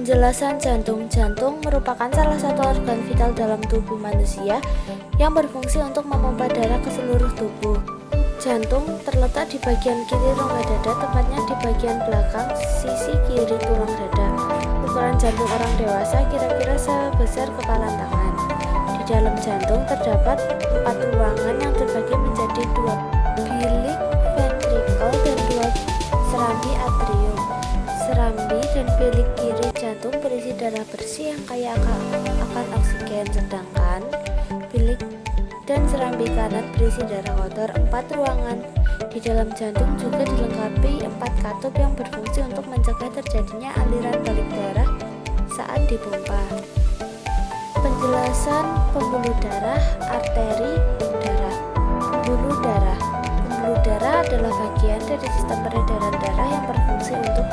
Penjelasan jantung. Jantung merupakan salah satu organ vital dalam tubuh manusia yang berfungsi untuk memompa darah ke seluruh tubuh. Jantung terletak di bagian kiri rongga dada, tepatnya di bagian belakang sisi kiri tulang dada. Ukuran jantung orang dewasa kira-kira sebesar kepalan tangan. Di dalam jantung terdapat 4 ruangan yang terbagi menjadi 2 bilik ventrikel dan 2 serambi atrium. Serambi dan bilik kiri jantung berisi darah bersih yang kaya akan oksigen, sedangkan bilik dan serambi kanan berisi darah kotor. 4 ruangan di dalam jantung juga dilengkapi 4 katup yang berfungsi untuk mencegah terjadinya aliran balik darah saat dipompa. Penjelasan pembuluh darah, arteri darah. Pembuluh darah. Pembuluh darah adalah bagian dari sistem peredaran darah yang berfungsi untuk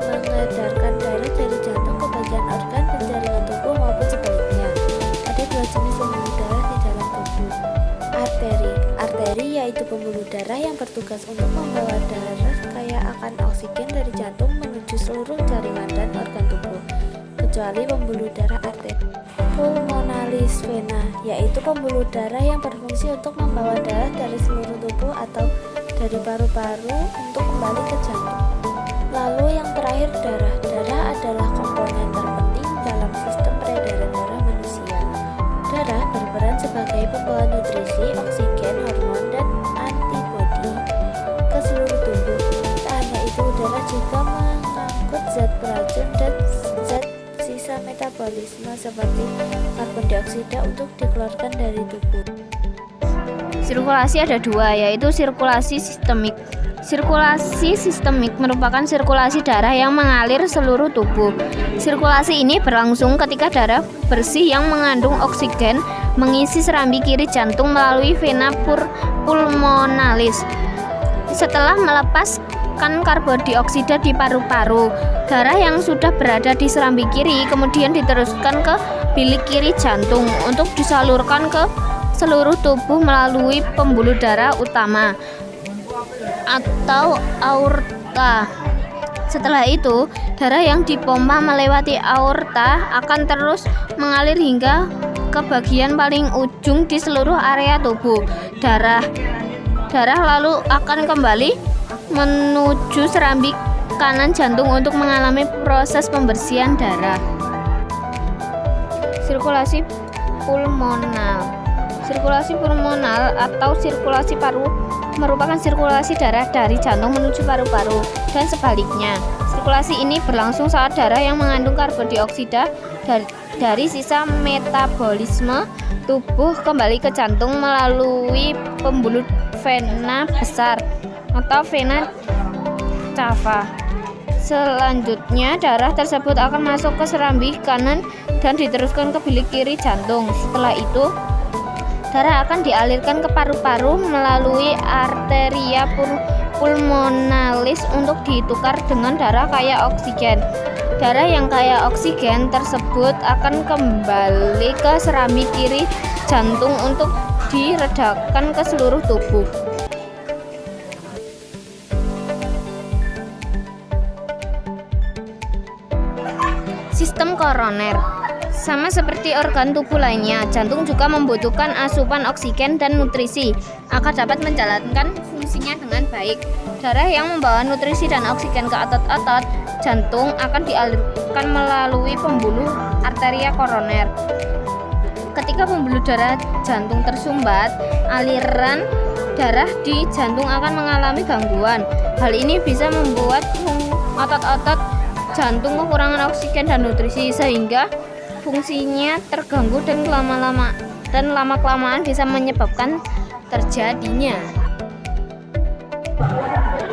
mengedarkan darah dari jantung ke bagian organ dan jaringan tubuh maupun sebaliknya. Ada 2 jenis pembuluh darah di dalam tubuh. Arteri yaitu pembuluh darah yang bertugas untuk membawa darah kaya akan oksigen dari jantung menuju seluruh jaringan dan organ tubuh, kecuali pembuluh darah arteri. Pulmonalis vena yaitu pembuluh darah yang berfungsi untuk membawa darah dari seluruh tubuh atau dari paru-paru untuk kembali ke jantung. Lalu yang terakhir darah. Darah adalah komponen terpenting dalam sistem peredaran darah manusia. Darah berperan sebagai pembawa nutrisi, oksigen, hormon, dan antibodi ke seluruh tubuh. Tak hanya itu, darah juga mengangkut zat beracun dan zat sisa metabolisme seperti karbon dioksida untuk dikeluarkan dari tubuh. Sirkulasi ada 2, yaitu sirkulasi sistemik. Sirkulasi sistemik merupakan sirkulasi darah yang mengalir seluruh tubuh. Sirkulasi ini berlangsung ketika darah bersih yang mengandung oksigen mengisi serambi kiri jantung melalui vena pulmonalis. Setelah melepaskan karbon dioksida di paru-paru, darah yang sudah berada di serambi kiri kemudian diteruskan ke bilik kiri jantung untuk disalurkan ke seluruh tubuh melalui pembuluh darah utama atau aorta. Setelah itu, darah yang dipompa melewati aorta akan terus mengalir hingga ke bagian paling ujung di seluruh area tubuh. Darah lalu akan kembali menuju serambi kanan jantung untuk mengalami proses pembersihan darah. Sirkulasi pulmonal. Sirkulasi pulmonal atau sirkulasi paru merupakan sirkulasi darah dari jantung menuju paru-paru dan sebaliknya. Sirkulasi ini berlangsung saat darah yang mengandung karbon dioksida dari sisa metabolisme tubuh kembali ke jantung melalui pembuluh vena besar atau vena cava. Selanjutnya, darah tersebut akan masuk ke serambi kanan dan diteruskan ke bilik kiri jantung. Setelah itu, darah akan dialirkan ke paru-paru melalui arteria pulmonalis untuk ditukar dengan darah kaya oksigen. Darah yang kaya oksigen tersebut akan kembali ke serambi kiri jantung untuk diredakan ke seluruh tubuh. Sistem koroner. Sama seperti organ tubuh lainnya, jantung juga membutuhkan asupan oksigen dan nutrisi agar dapat menjalankan fungsinya dengan baik. Darah yang membawa nutrisi dan oksigen ke otot-otot jantung akan dialirkan melalui pembuluh arteria koroner. Ketika pembuluh darah jantung tersumbat, aliran darah di jantung akan mengalami gangguan. Hal ini bisa membuat otot-otot jantung kekurangan oksigen dan nutrisi sehingga fungsinya terganggu dan lama-kelamaan bisa menyebabkan terjadinya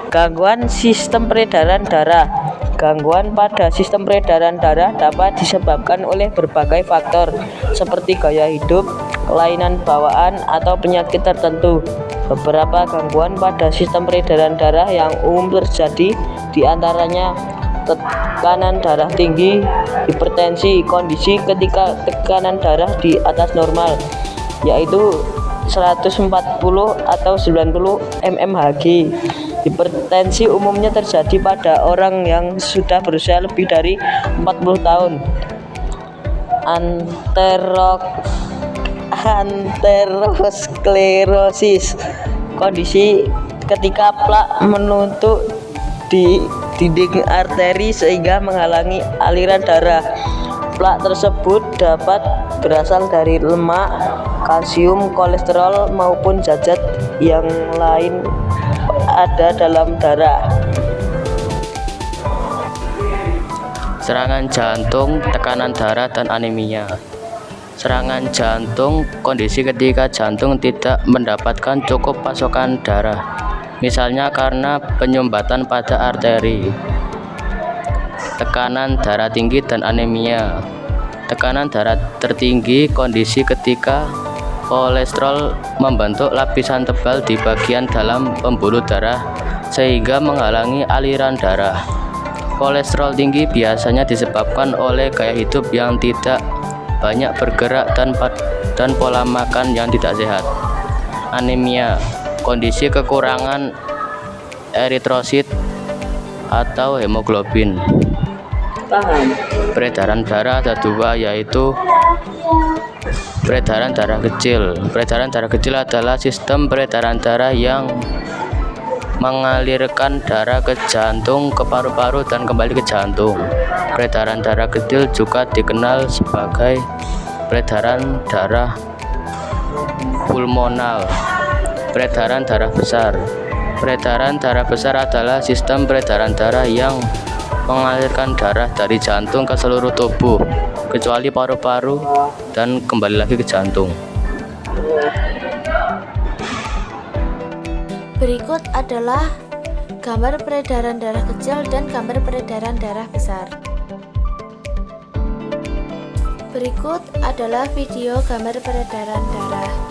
gangguan sistem peredaran darah. Gangguan pada sistem peredaran darah dapat disebabkan oleh berbagai faktor seperti gaya hidup, kelainan bawaan, atau penyakit tertentu. Beberapa gangguan pada sistem peredaran darah yang umum terjadi diantaranya tekanan darah tinggi, hipertensi, kondisi ketika tekanan darah di atas normal, yaitu 140 atau 90 mmHg, Hipertensi umumnya terjadi pada orang yang sudah berusia lebih dari 40 tahun. Aterosklerosis, kondisi ketika plak menutup di dinding arteri sehingga menghalangi aliran darah. Plak tersebut dapat berasal dari lemak, kalsium, kolesterol maupun zat-zat yang lain ada dalam darah. Serangan jantung, tekanan darah, dan anemia. Serangan jantung, kondisi ketika jantung tidak mendapatkan cukup pasokan darah, misalnya karena penyumbatan pada arteri. Tekanan darah tinggi dan anemia. Tekanan darah tertinggi, kondisi ketika kolesterol membentuk lapisan tebal di bagian dalam pembuluh darah sehingga menghalangi aliran darah. Kolesterol tinggi biasanya disebabkan oleh gaya hidup yang tidak banyak bergerak dan pola makan yang tidak sehat. Anemia, kondisi kekurangan eritrosit atau hemoglobin. Peredaran darah ada dua, yaitu peredaran darah kecil. Peredaran darah kecil adalah sistem peredaran darah yang mengalirkan darah ke jantung, ke paru-paru, dan kembali ke jantung. Peredaran darah kecil juga dikenal sebagai peredaran darah pulmonal. Peredaran darah besar. Peredaran darah besar adalah sistem peredaran darah yang mengalirkan darah dari jantung ke seluruh tubuh, kecuali paru-paru, dan kembali lagi ke jantung. Berikut adalah gambar peredaran darah kecil dan gambar peredaran darah besar. Berikut adalah video gambar peredaran darah.